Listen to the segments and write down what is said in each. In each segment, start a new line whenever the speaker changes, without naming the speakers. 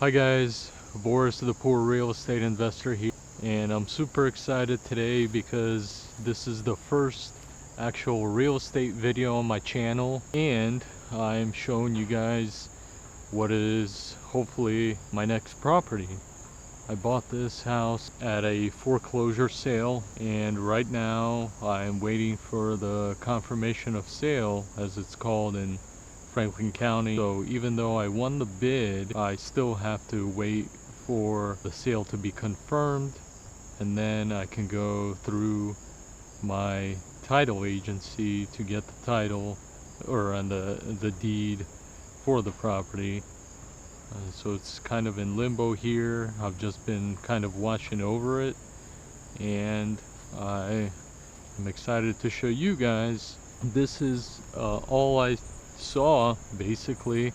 Hi guys, Boris the Poor Real Estate Investor here, and I'm super excited today because this is the first actual real estate video on my channel, and I'm showing you guys what is hopefully my next property. I bought this house at a foreclosure sale, and right now I'm waiting for the confirmation of sale, as it's called in Franklin County. So even though I won the bid, I still have to wait for the sale to be confirmed, and then I can go through my title agency to get the title or on the deed for the property. So it's kind of in limbo here. I've just been kind of watching over it, and I am excited to show you guys. This is all I saw basically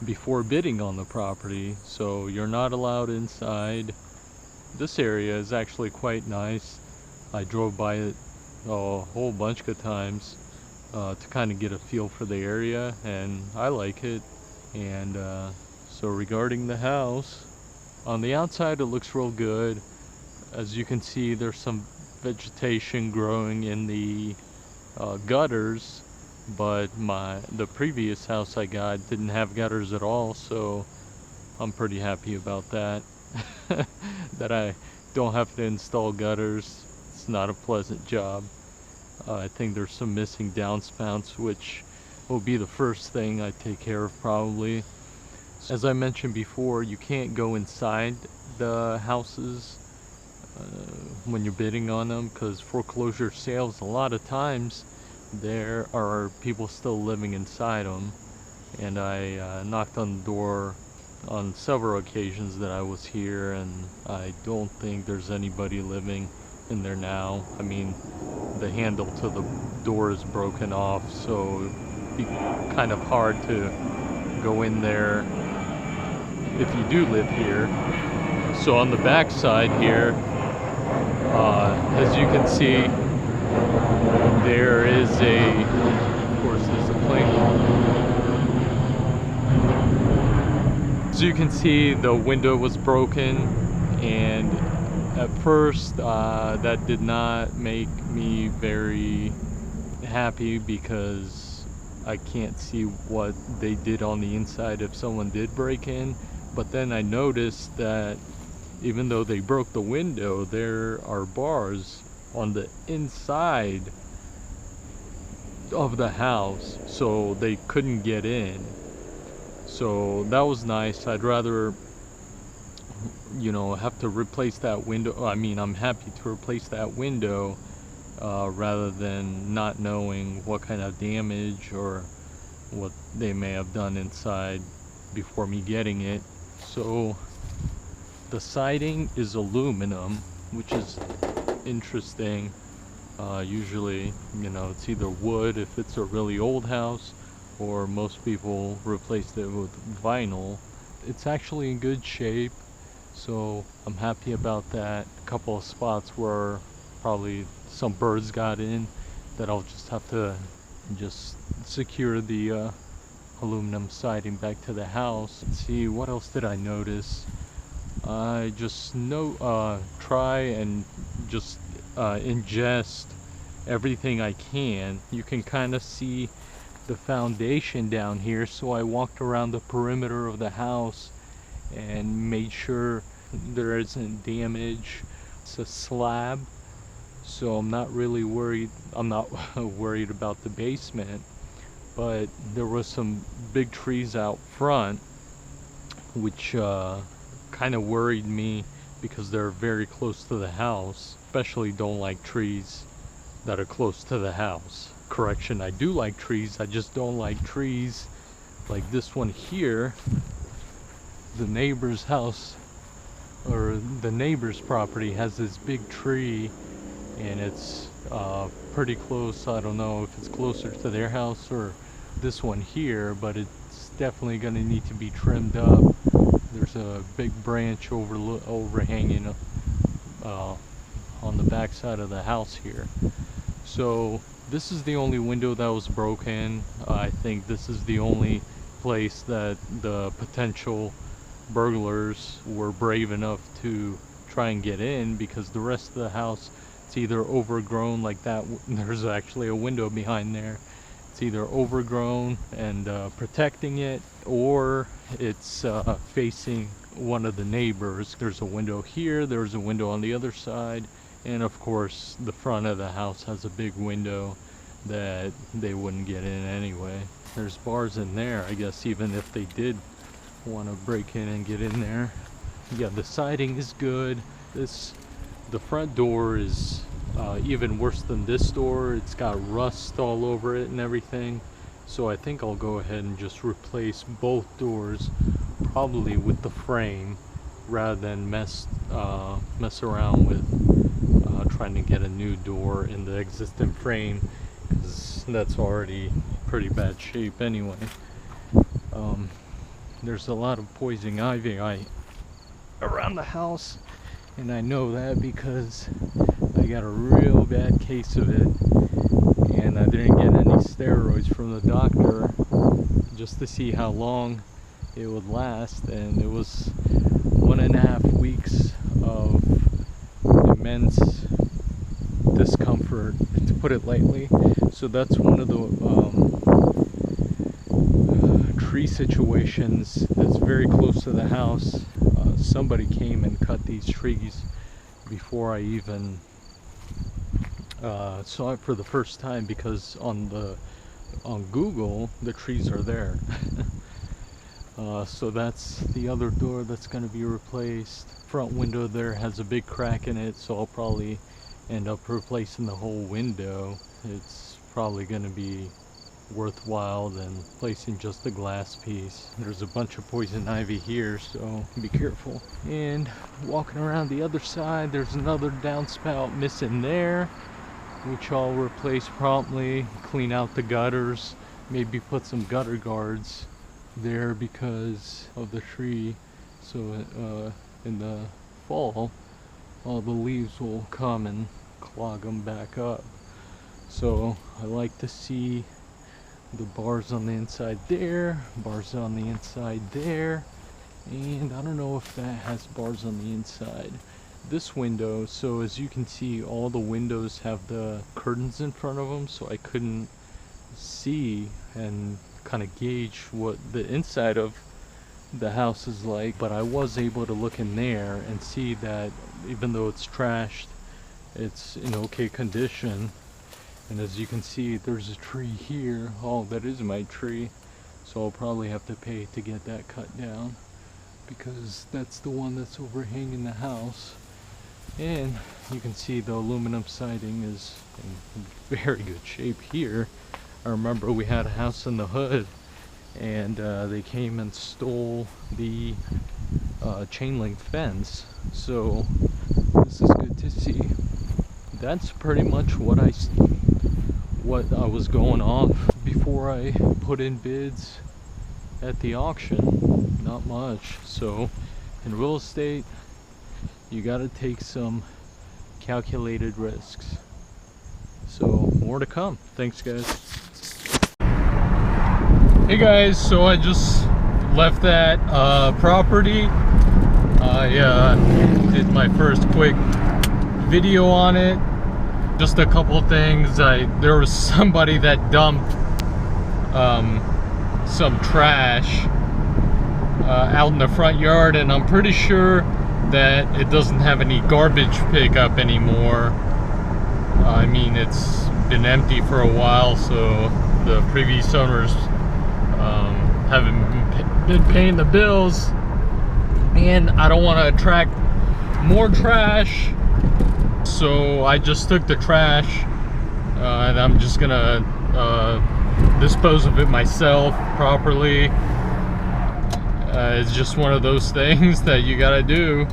before bidding on the property. So you're not allowed inside. This area is actually quite nice. I drove by it a whole bunch of times to kind of get a feel for the area, and I like it. And so regarding the house, on the outside it looks real good. As you can see, there's some vegetation growing in the gutters, but the previous house I got didn't have gutters at all, so I'm pretty happy about that. That I don't have to install gutters. It's not a pleasant job. I think there's some missing downspouts, which will be the first thing I take care of probably. As I mentioned before, you can't go inside the houses when you're bidding on them, because foreclosure sales, a lot of times there are people still living inside them, and I knocked on the door on several occasions that I was here, and I don't think there's anybody living in there now. I mean, the handle to the door is broken off, so it'd be kind of hard to go in there if you do live here. So on the back side here, as you can see, there is of course there's a plane. As you can see, the window was broken, and at first that did not make me very happy because I can't see what they did on the inside if someone did break in. But then I noticed that even though they broke the window, there are bars on the inside of the house, so they couldn't get in. So that was nice. I'd rather, have to replace that window. I mean, I'm happy to replace that window rather than not knowing what kind of damage or what they may have done inside before me getting it. So the siding is aluminum, which is interesting. Usually, it's either wood if it's a really old house, or most people replaced it with vinyl. It's actually in good shape, so I'm happy about that. A couple of spots where probably some birds got in that I'll just have to secure the aluminum siding back to the house. Let's see, what else did I notice? I just try and just ingest everything I can. You can kind of see the foundation down here, so I walked around the perimeter of the house and made sure there isn't damage. It's a slab, so I'm not really worried. I'm not worried about the basement, but there was some big trees out front, which kind of worried me because they're very close to the house. Especially don't like trees that are close to the house. Correction, I do like trees, I just don't like trees like this one here. The neighbor's house, or the neighbor's property, has this big tree, and it's pretty close. I don't know if it's closer to their house or this one here, but it's definitely going to need to be trimmed up. There's a big branch overhanging on the back side of the house here. So this is the only window that was broken. I think this is the only place that the potential burglars were brave enough to try and get in, because the rest of the house, it's either overgrown like that. There's actually a window behind there. It's either overgrown and protecting it, or it's facing one of the neighbors. There's a window here, there's a window on the other side, and of course the front of the house has a big window that they wouldn't get in anyway. There's bars in there, I guess, even if they did want to break in and get in there. Yeah, the siding is good. The front door is even worse than this door. It's got rust all over it and everything. So I think I'll go ahead and just replace both doors, probably with the frame, rather than mess around with trying to get a new door in the existing frame, because that's already pretty bad shape anyway. There's a lot of poison ivy around the house, and I know that because I got a real bad case of it, and I didn't get any steroids from the doctor just to see how long it would last, and it was 1.5 weeks of immense discomfort, to put it lightly. So that's one of the tree situations that's very close to the house. Somebody came and cut these trees before I even saw it for the first time, because on Google the trees are there. So that's the other door that's going to be replaced. Front window there has a big crack in it, so I'll probably end up replacing the whole window. It's probably going to be worthwhile than placing just the glass piece. There's a bunch of poison ivy here, so be careful. And walking around the other side, there's another downspout missing there, which I'll replace promptly. Clean out the gutters, maybe put some gutter guards there because of the tree, so in the fall all the leaves will come and clog them back up. So I like to see the bars on the inside there, bars on the inside there, and I don't know if that has bars on the inside. This window, so as you can see, all the windows have the curtains in front of them, so I couldn't see and kind of gauge what the inside of the house is like, but I was able to look in there and see that even though it's trashed, it's in okay condition. And as you can see, there's a tree here. Oh, that is my tree. So I'll probably have to pay to get that cut down, because that's the one that's overhanging the house. And you can see the aluminum siding is in very good shape here. I remember we had a house in the hood, and they came and stole the chain link fence. So this is good to see. That's pretty much what I was going off before I put in bids at the auction. Not much. So in real estate, you got to take some calculated risks. So more to come. Thanks, guys. Hey guys, so I just left that property. I did my first quick video on it. Just a couple things. There was somebody that dumped some trash out in the front yard, and I'm pretty sure that it doesn't have any garbage pickup anymore. I mean, it's been empty for a while, so the previous owners haven't been paying the bills, and I don't want to attract more trash, so I just took the trash and I'm just gonna dispose of it myself properly. It's just one of those things that you gotta do.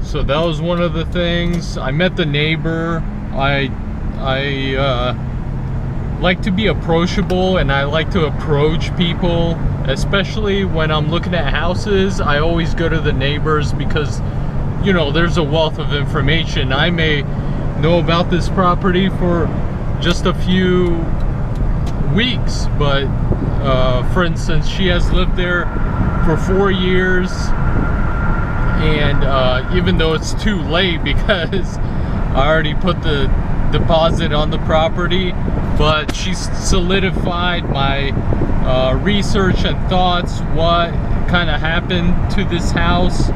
So that was one of the things. I met the neighbor. I like to be approachable, and I like to approach people, especially when I'm looking at houses. I always go to the neighbors because, you know, there's a wealth of information. I may know about this property for just a few weeks, but for instance, she has lived there for 4 years, and even though it's too late because I already put the deposit on the property, but she's solidified my research and thoughts, what kind of happened to this house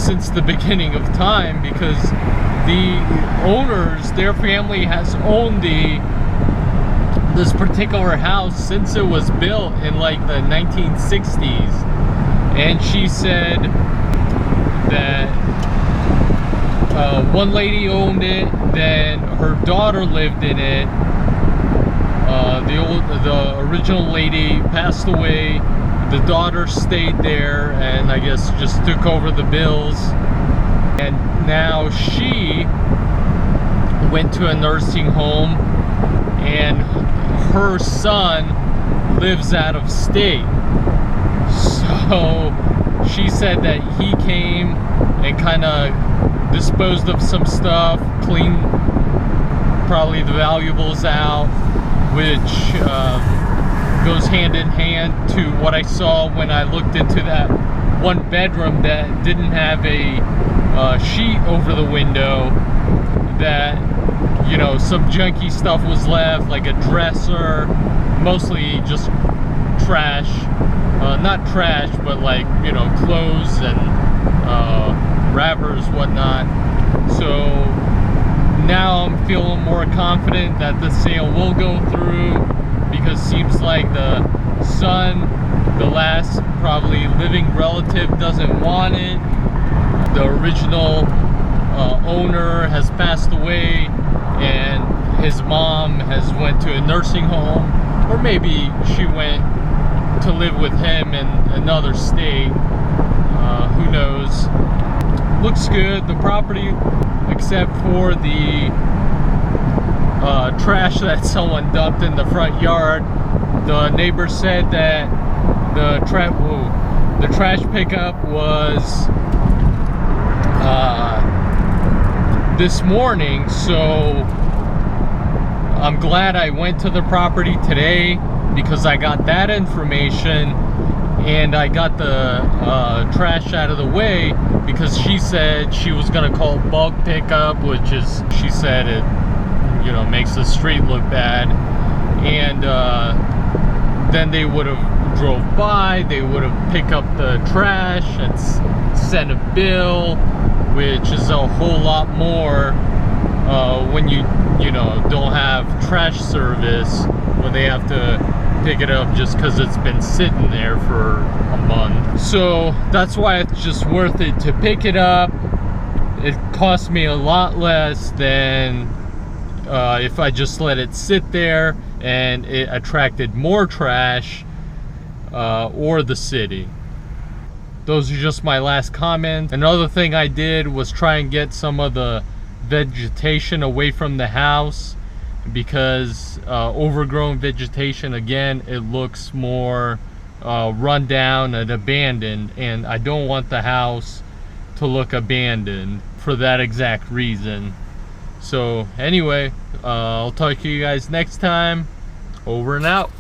since the beginning of time, because the owners, their family has owned this particular house since it was built in like the 1960s. And she said that one lady owned it, then her daughter lived in it. The original lady passed away. The daughter stayed there and I guess just took over the bills. And now she went to a nursing home, and her son lives out of state. So she said that he came and kind of disposed of some stuff, cleaned probably the valuables out, which goes hand in hand to what I saw when I looked into that one bedroom that didn't have a sheet over the window, that, you know, some junky stuff was left, like a dresser, mostly just trash, not trash, but like, you know, clothes and wrappers, whatnot. So now I'm feeling more confident that the sale will go through, because it seems like the son, the last probably living relative, doesn't want it. The original owner has passed away, and his mom has went to a nursing home, or maybe she went to live with him in another state. Who knows? Looks good, the property, except for the trash that someone dumped in the front yard. The neighbor said that the trash pickup was this morning, so I'm glad I went to the property today, because I got that information and I got the trash out of the way, because she said she was gonna call bulk pickup, which is, she said, it, you know, makes the street look bad. And then they would have drove by, they would have picked up the trash and sent a bill, which is a whole lot more when you know, don't have trash service, when they have to pick it up just because it's been sitting there for a month. So that's why it's just worth it to pick it up. It cost me a lot less than if I just let it sit there and it attracted more trash or the city. Those are just my last comments. Another thing I did was try and get some of the vegetation away from the house, because overgrown vegetation, again, it looks more run down and abandoned, and I don't want the house to look abandoned for that exact reason. So anyway, I'll talk to you guys next time. Over and out.